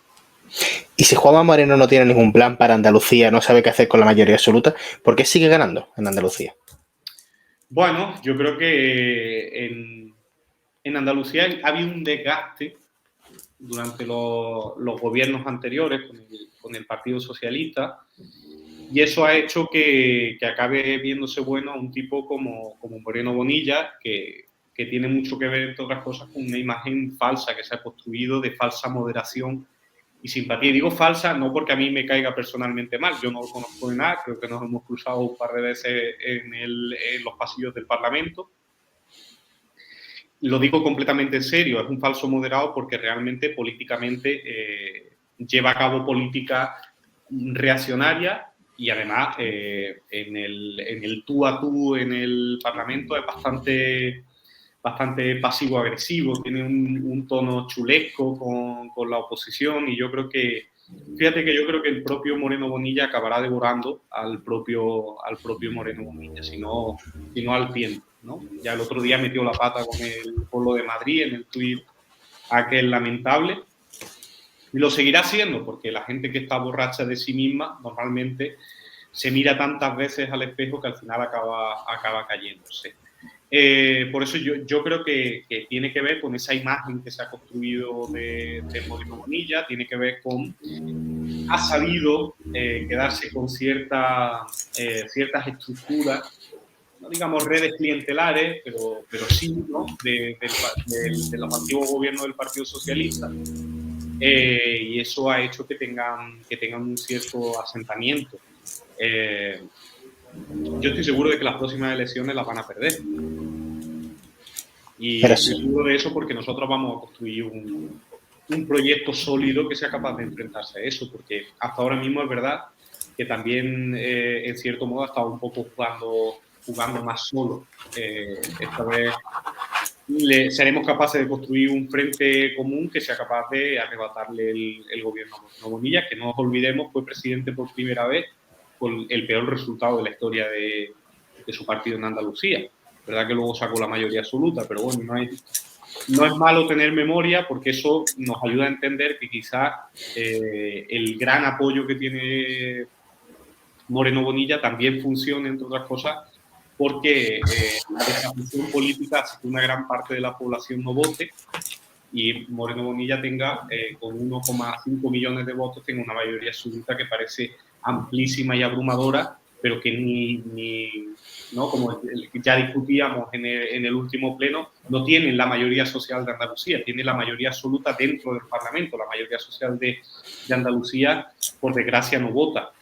Y si Juanma Moreno no tiene ningún plan para Andalucía, no sabe qué hacer con la mayoría absoluta, ¿por qué sigue ganando en Andalucía? Bueno, yo creo que en Andalucía ha habido un desgaste durante los gobiernos anteriores con el Partido Socialista y eso ha hecho que acabe viéndose bueno a un tipo como Moreno Bonilla, que tiene mucho que ver, entre otras cosas, con una imagen falsa que se ha construido de falsa moderación y simpatía. Y digo falsa no porque a mí me caiga personalmente mal, yo no lo conozco de nada, creo que nos hemos cruzado un par de veces en los pasillos del Parlamento. Lo digo completamente en serio, es un falso moderado porque realmente políticamente lleva a cabo política reaccionaria y además en el tú a tú en el Parlamento es bastante pasivo-agresivo, tiene un tono chulesco con la oposición y yo creo que, fíjate que yo creo que el propio Moreno Bonilla acabará devorando al propio Moreno Bonilla, si no al tiempo, ¿no? Ya el otro día metió la pata con lo de Madrid en el tuit aquel lamentable y lo seguirá haciendo porque la gente que está borracha de sí misma normalmente se mira tantas veces al espejo que al final acaba cayéndose. Por eso yo creo que tiene que ver con esa imagen que se ha construido de Moreno Bonilla, tiene que ver con ha sabido quedarse con ciertas estructuras, no digamos redes clientelares, pero sí, ¿no? de los antiguos gobiernos del Partido Socialista, y eso ha hecho que tengan un cierto asentamiento. Yo estoy seguro de que las próximas elecciones las van a perder. Y estoy seguro de eso porque nosotros vamos a construir un proyecto sólido que sea capaz de enfrentarse a eso, porque hasta ahora mismo es verdad que también, en cierto modo, ha estado un poco jugando más solo. Esta vez seremos capaces de construir un frente común que sea capaz de arrebatarle el gobierno a Moreno Bonilla, que no nos olvidemos fue presidente por primera vez con el peor resultado de la historia de su partido en Andalucía. Verdad que luego sacó la mayoría absoluta, pero bueno, no es malo tener memoria porque eso nos ayuda a entender que quizás el gran apoyo que tiene Moreno Bonilla también funcione, entre otras cosas, porque la desafección política hace que una gran parte de la población no vote y Moreno Bonilla tenga, con 1,5 millones de votos, tenga una mayoría absoluta que parece amplísima y abrumadora, pero que ¿no? Como ya discutíamos en el último pleno, no tienen la mayoría social de Andalucía, tiene la mayoría absoluta dentro del Parlamento, la mayoría social de Andalucía, por desgracia, no vota.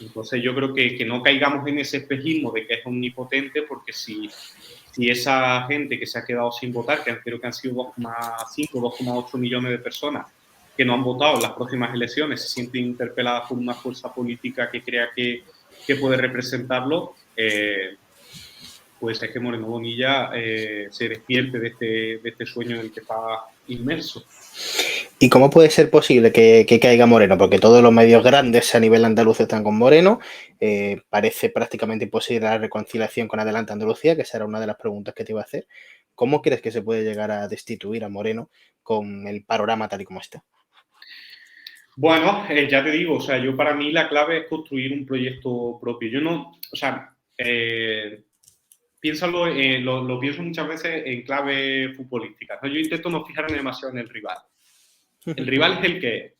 Entonces yo creo que no caigamos en ese espejismo de que es omnipotente, porque si esa gente que se ha quedado sin votar, que creo que han sido 2,5, 2,8 millones de personas que no han votado en las próximas elecciones, se sienten interpeladas por una fuerza política que crea que puede representarlo, pues es que Moreno Bonilla se despierte de este sueño en el que está inmerso. ¿Y cómo puede ser posible que caiga Moreno? Porque todos los medios grandes a nivel andaluz están con Moreno. Parece prácticamente imposible la reconciliación con Adelante Andalucía, que esa era una de las preguntas que te iba a hacer. ¿Cómo crees que se puede llegar a destituir a Moreno con el panorama tal y como está? Bueno, ya te digo, o sea, yo para mí la clave es construir un proyecto propio. Yo no, o sea, piénsalo, lo pienso muchas veces en clave futbolística, ¿no? Yo intento no fijarme demasiado en el rival. El rival es el que es.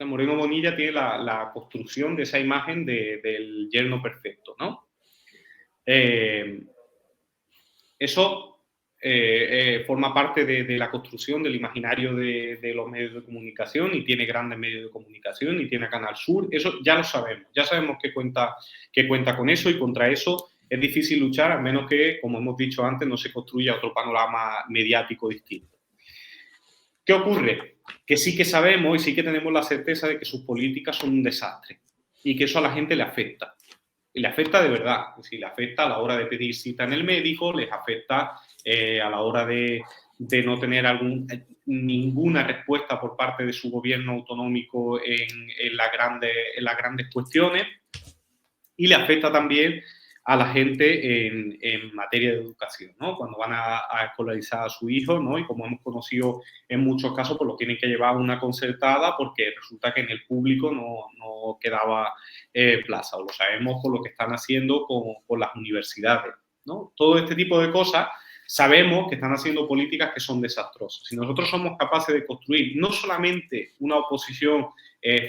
Moreno Bonilla tiene la construcción de esa imagen del yerno perfecto, ¿no? Eso forma parte de la construcción del imaginario de los medios de comunicación y tiene grandes medios de comunicación y tiene Canal Sur. Eso ya lo sabemos. Ya sabemos que cuenta con eso y contra eso es difícil luchar, a menos que, como hemos dicho antes, no se construya otro panorama mediático distinto. ¿Qué ocurre? Que sí que sabemos y sí que tenemos la certeza de que sus políticas son un desastre y que eso a la gente le afecta. Y le afecta de verdad, es decir, le afecta a la hora de pedir cita en el médico, les afecta a la hora de no tener ninguna respuesta por parte de su gobierno autonómico en las grandes cuestiones, y le afecta también a la gente en materia de educación, ¿no? Cuando van a escolarizar a su hijo, ¿no? Y como hemos conocido en muchos casos, pues lo tienen que llevar a una concertada porque resulta que en el público no quedaba plaza, o lo sabemos por lo que están haciendo con las universidades, ¿no? Todo este tipo de cosas sabemos que están haciendo políticas que son desastrosas. Si nosotros somos capaces de construir no solamente una oposición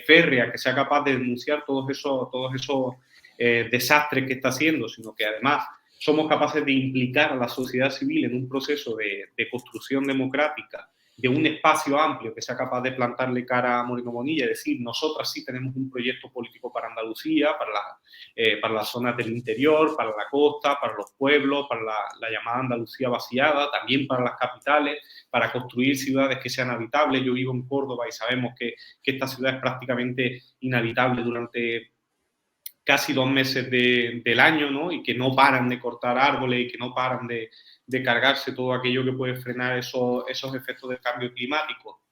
férrea que sea capaz de denunciar todos esos desastres que está haciendo, sino que además somos capaces de implicar a la sociedad civil en un proceso de construcción democrática, de un espacio amplio que sea capaz de plantarle cara a Moreno Bonilla y decir, nosotras sí tenemos un proyecto político para Andalucía, para las zonas del interior, para la costa, para los pueblos, para la llamada Andalucía vaciada, también para las capitales, para construir ciudades que sean habitables. Yo vivo en Córdoba y sabemos que esta ciudad es prácticamente inhabitable durante casi 2 meses del año, ¿no? Y que no paran de cortar árboles y que no paran de cargarse todo aquello que puede frenar esos efectos del cambio climático.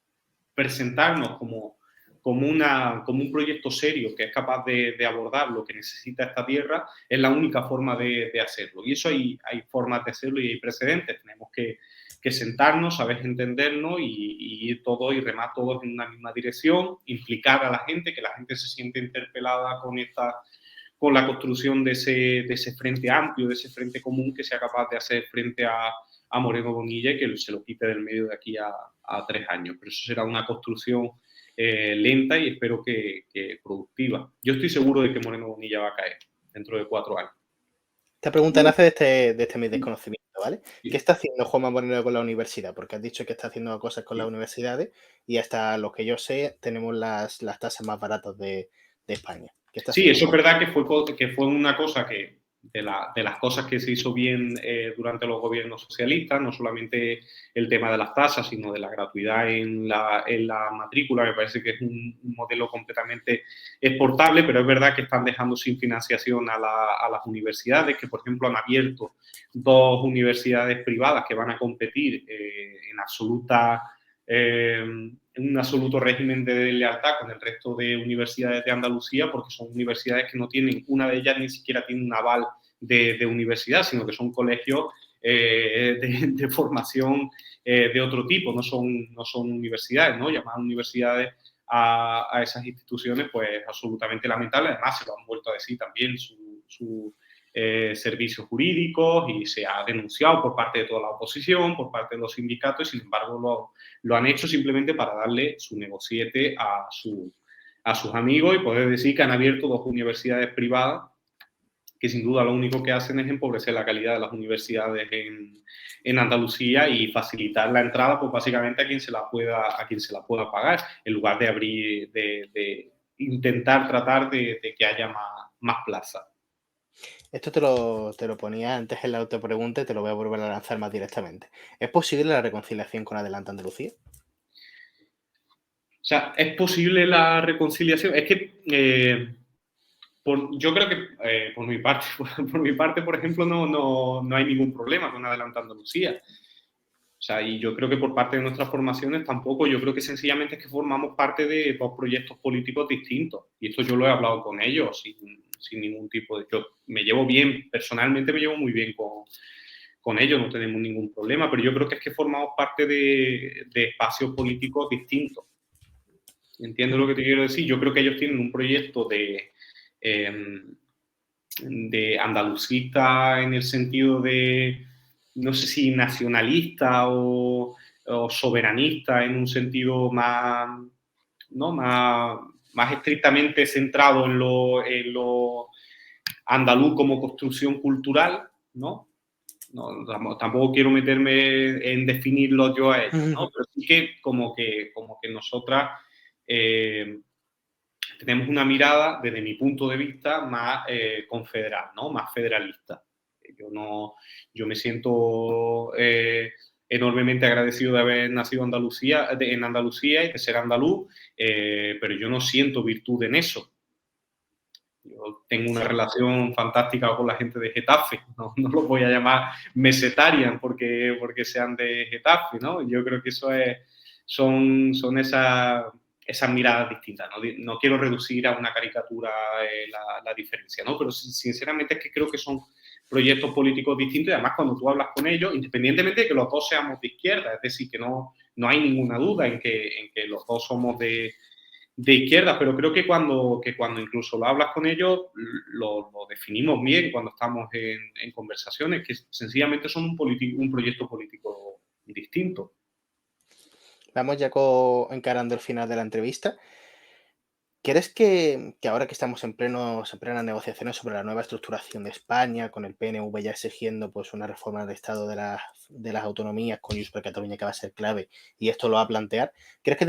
Presentarnos como un proyecto serio que es capaz de abordar lo que necesita esta tierra es la única forma de hacerlo. Y eso hay formas de hacerlo y hay precedentes. Tenemos que sentarnos, saber entendernos y ir todos y remar todos en una misma dirección, implicar a la gente, que la gente se siente interpelada con la construcción de ese frente amplio, de ese frente común que sea capaz de hacer frente a Moreno Bonilla y que se lo quite del medio de aquí a 3 años. Pero eso será una construcción lenta y espero que productiva. Yo estoy seguro de que Moreno Bonilla va a caer dentro de 4 años. Esta pregunta nace de este mi desconocimiento, ¿vale? Sí. ¿Qué está haciendo Juanma Moreno con la universidad? Porque has dicho que está haciendo cosas con las universidades y hasta lo que yo sé tenemos las tasas más baratas de España. Sí, eso es verdad que fue una cosa que de las cosas que se hizo bien durante los gobiernos socialistas, no solamente el tema de las tasas, sino de la gratuidad en la matrícula, me parece que es un modelo completamente exportable, pero es verdad que están dejando sin financiación a las universidades, que por ejemplo han abierto 2 universidades privadas que van a competir en un absoluto régimen de lealtad con el resto de universidades de Andalucía, porque son universidades que no tienen, una de ellas ni siquiera tiene un aval de universidad, sino que son colegios de formación de otro tipo, no son universidades, ¿no? Llamar universidades a esas instituciones, pues absolutamente lamentable. Además, se lo han vuelto a decir también su servicios jurídicos y se ha denunciado por parte de toda la oposición, por parte de los sindicatos y sin embargo lo han hecho simplemente para darle su negociete a sus amigos y poder decir que han abierto 2 universidades privadas que sin duda lo único que hacen es empobrecer la calidad de las universidades en Andalucía y facilitar la entrada pues básicamente a quien se la pueda pagar en lugar de abrir, de intentar tratar de que haya más plazas. Esto te lo ponía antes en la autopregunta y te lo voy a volver a lanzar más directamente. ¿Es posible la reconciliación con Adelante Andalucía? O sea, ¿es posible la reconciliación? Es que yo creo que por mi parte, por ejemplo, no hay ningún problema con Adelante Andalucía. O sea, y yo creo que por parte de nuestras formaciones tampoco. Yo creo que sencillamente es que formamos parte de 2 proyectos políticos distintos. Y esto yo lo he hablado con ellos sin ningún tipo de... Yo me llevo bien, personalmente me llevo muy bien con ellos, no tenemos ningún problema, pero yo creo que es que formamos parte de espacios políticos distintos. ¿Entiendes lo que te quiero decir? Yo creo que ellos tienen un proyecto de andalucista en el sentido de, no sé si nacionalista o soberanista en un sentido más, ¿no? más estrictamente centrado en lo andaluz como construcción cultural, ¿no? Tampoco quiero meterme en definirlo yo a ellos, ¿no? Pero sí que como que nosotras tenemos una mirada, desde mi punto de vista, más confederal, ¿no? Más federalista. Yo me siento enormemente agradecido de haber nacido en Andalucía y de ser andaluz, pero yo no siento virtud en eso. Yo tengo una relación fantástica con la gente de Getafe, no, no los voy a llamar mesetarian porque sean de Getafe, ¿no? Yo creo que eso es, son esas miradas distintas, ¿no? No quiero reducir a una caricatura la diferencia, ¿no? Pero sinceramente es que creo que son proyectos políticos distintos y además cuando tú hablas con ellos, independientemente de que los dos seamos de izquierda, es decir, que no hay ninguna duda en que los dos somos de izquierda, pero creo que cuando incluso lo hablas con ellos, lo definimos bien cuando estamos en conversaciones, que sencillamente son un proyecto político distinto. Vamos ya encarando el final de la entrevista. ¿Crees que ahora que estamos en plenas negociaciones sobre la nueva estructuración de España, con el PNV ya exigiendo pues una reforma del Estado de las autonomías, con Junts per Catalunya que va a ser clave, y esto lo va a plantear, ¿crees que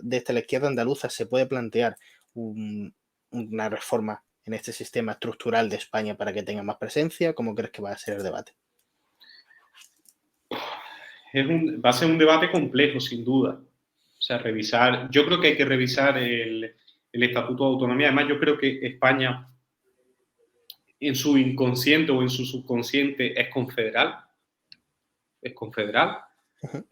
desde la izquierda andaluza se puede plantear una reforma en este sistema estructural de España para que tenga más presencia? ¿Cómo crees que va a ser el debate? Va a ser un debate complejo, sin duda. O sea, yo creo que hay que revisar el Estatuto de Autonomía. Además, yo creo que España, en su inconsciente o en su subconsciente, es confederal. Es confederal. Uh-huh.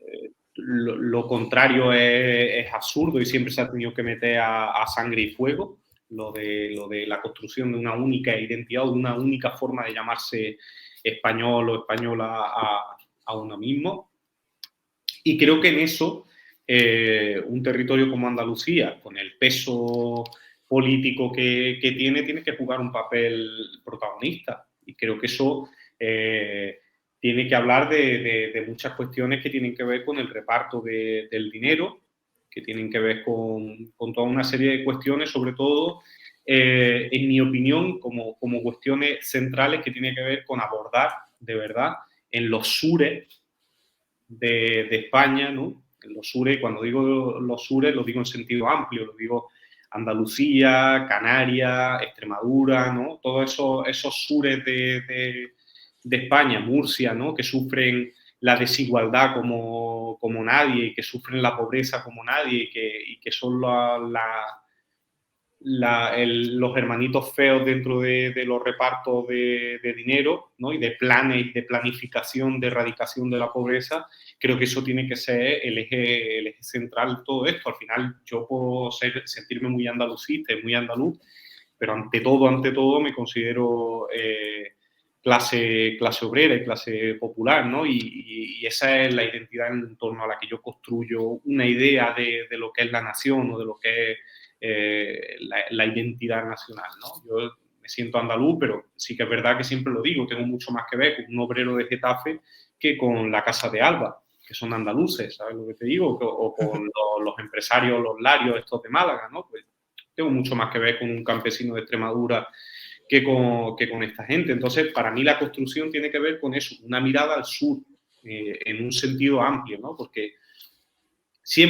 Lo contrario es absurdo y siempre se ha tenido que meter a sangre y fuego. Lo de la construcción de una única identidad, de una única forma de llamarse español o española a uno mismo. Y creo que en eso un territorio como Andalucía, con el peso político que tiene que jugar un papel protagonista. Y creo que eso tiene que hablar de muchas cuestiones que tienen que ver con el reparto del dinero, que tienen que ver con toda una serie de cuestiones, sobre todo, en mi opinión, como cuestiones centrales que tienen que ver con abordar, de verdad, en los sures de España, ¿no? En los sures, cuando digo los sures, lo digo en sentido amplio, lo digo Andalucía, Canarias, Extremadura, ¿no? Todos esos sures de España, Murcia, ¿no? Que sufren la desigualdad como nadie y que sufren la pobreza como nadie y que son los hermanitos feos dentro de los repartos de dinero, ¿no? Y de planes, de planificación, de erradicación de la pobreza. Creo que eso tiene que ser el eje central de todo esto. Al final yo puedo sentirme muy andalucista y muy andaluz, pero ante todo me considero clase obrera y clase popular, ¿no? Y esa es la identidad en torno a la que yo construyo una idea de lo que es la nación o de lo que es la identidad nacional, ¿no? Yo me siento andaluz, pero sí que es verdad que siempre lo digo, tengo mucho más que ver con un obrero de Getafe que con la Casa de Alba, que son andaluces, ¿sabes lo que te digo? O con los empresarios, los larios estos de Málaga, ¿no? Pues tengo mucho más que ver con un campesino de Extremadura que con esta gente. Entonces, para mí la construcción tiene que ver con eso, una mirada al sur, en un sentido amplio, ¿no? Porque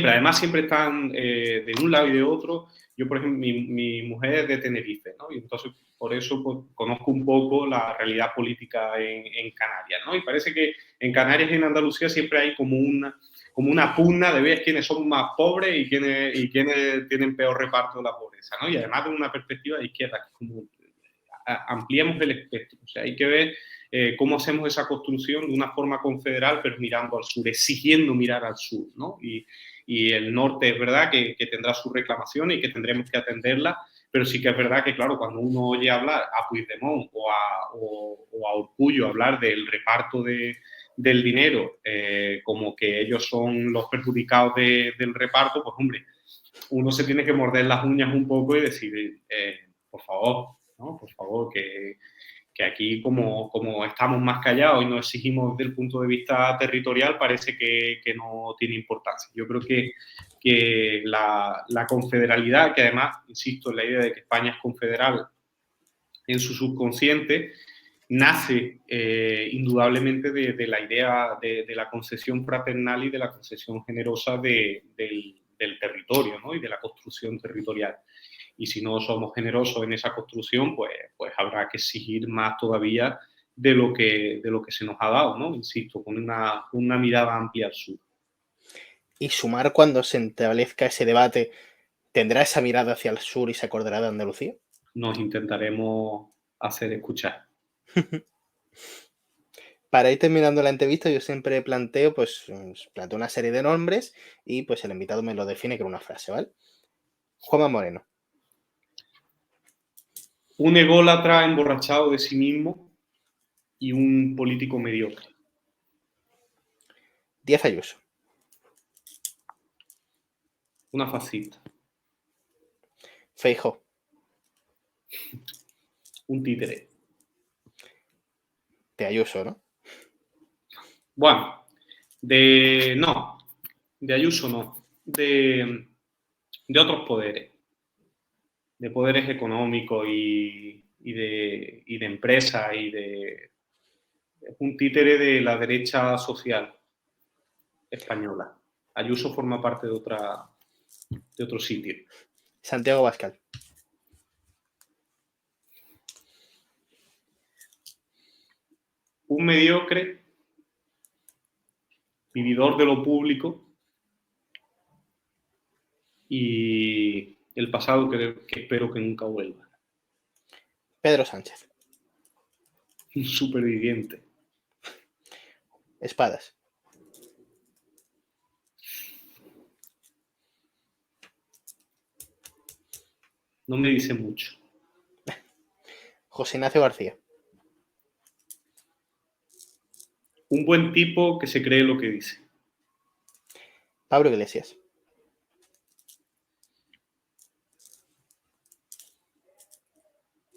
además siempre están de un lado y de otro. Yo, por ejemplo, mi mujer es de Tenerife, ¿no? Y entonces, por eso pues, conozco un poco la realidad política en Canarias, ¿no? Y parece que en Canarias y en Andalucía siempre hay como una pugna de ver quiénes son más pobres y quiénes tienen peor reparto de la pobreza, ¿no? Y además de una perspectiva de izquierda, como ampliemos el espectro. O sea, hay que ver cómo hacemos esa construcción de una forma confederal, pero mirando al sur, exigiendo mirar al sur, ¿no? Y el norte es verdad que tendrá sus reclamaciones y que tendremos que atenderlas, pero sí que es verdad que, claro, cuando uno oye hablar a Puigdemont o a Urkullu hablar del reparto del dinero, como que ellos son los perjudicados del reparto, pues hombre, uno se tiene que morder las uñas un poco y decir, por favor, ¿no? Por favor, que aquí como estamos más callados y no exigimos desde el punto de vista territorial, parece que no tiene importancia. Yo creo que la confederalidad, que además, insisto en la idea de que España es confederal en su subconsciente, nace indudablemente de la idea de la concesión fraternal y de la concesión generosa del territorio, ¿no? Y de la construcción territorial. Y si no somos generosos en esa construcción, pues habrá que exigir más todavía de lo que se nos ha dado, ¿no? Insisto, con una mirada amplia al sur. Y Sumar, cuando se establezca ese debate, ¿tendrá esa mirada hacia el sur y se acordará de Andalucía? nos intentaremos hacer escuchar. Para ir terminando la entrevista, yo siempre planteo una serie de nombres y pues el invitado me lo define con una frase, ¿vale? Juanma Moreno. Un ególatra emborrachado de sí mismo y un político mediocre. Díaz Ayuso. Una fascista. Feijóo. Un títere. De Ayuso, ¿no? Bueno, de Ayuso no, de otros poderes, de poderes económicos y de empresas es un títere de la derecha social española. Ayuso forma parte de otro sitio. Santiago Abascal. Un mediocre, vividor de lo público y el pasado que espero que nunca vuelva. Pedro Sánchez. Un superviviente. Espadas. No me dice mucho. José Ignacio García. Un buen tipo que se cree lo que dice. Pablo Iglesias.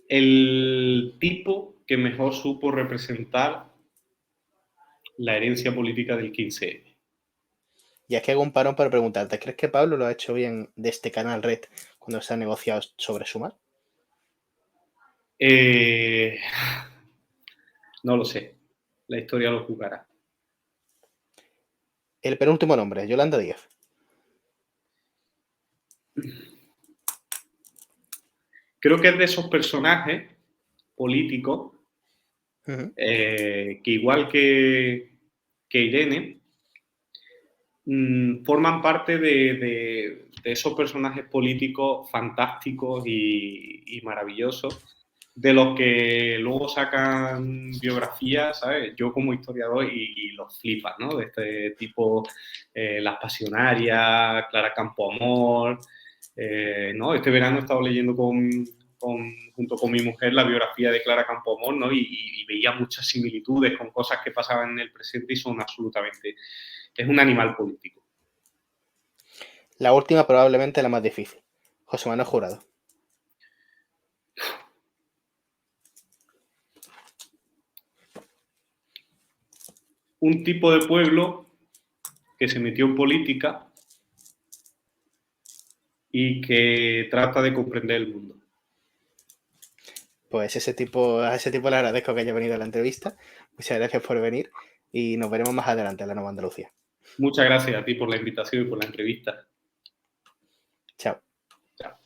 El tipo que mejor supo representar la herencia política del 15M. Y aquí hago un parón para preguntarte, ¿crees que Pablo lo ha hecho bien de este canal Red cuando se ha negociado sobre Sumar? No lo sé. La historia lo juzgará. El penúltimo nombre, Yolanda Díaz. Creo que es de esos personajes políticos que igual que Irene, forman parte de esos personajes políticos fantásticos y maravillosos, de los que luego sacan biografías, ¿sabes? Yo como historiador y los flipas, ¿no? De este tipo, Las Pasionarias, Clara Campoamor, ¿no? Este verano he estado leyendo junto con mi mujer la biografía de Clara Campoamor, ¿no? Y veía muchas similitudes con cosas que pasaban en el presente y son absolutamente... Es un animal político. La última probablemente la más difícil. José Manuel Jurado. Un tipo de pueblo que se metió en política y que trata de comprender el mundo. Pues a ese tipo le agradezco que haya venido a la entrevista. Muchas gracias por venir y nos veremos más adelante en la Nueva Andalucía. Muchas gracias a ti por la invitación y por la entrevista. Chao. Chao.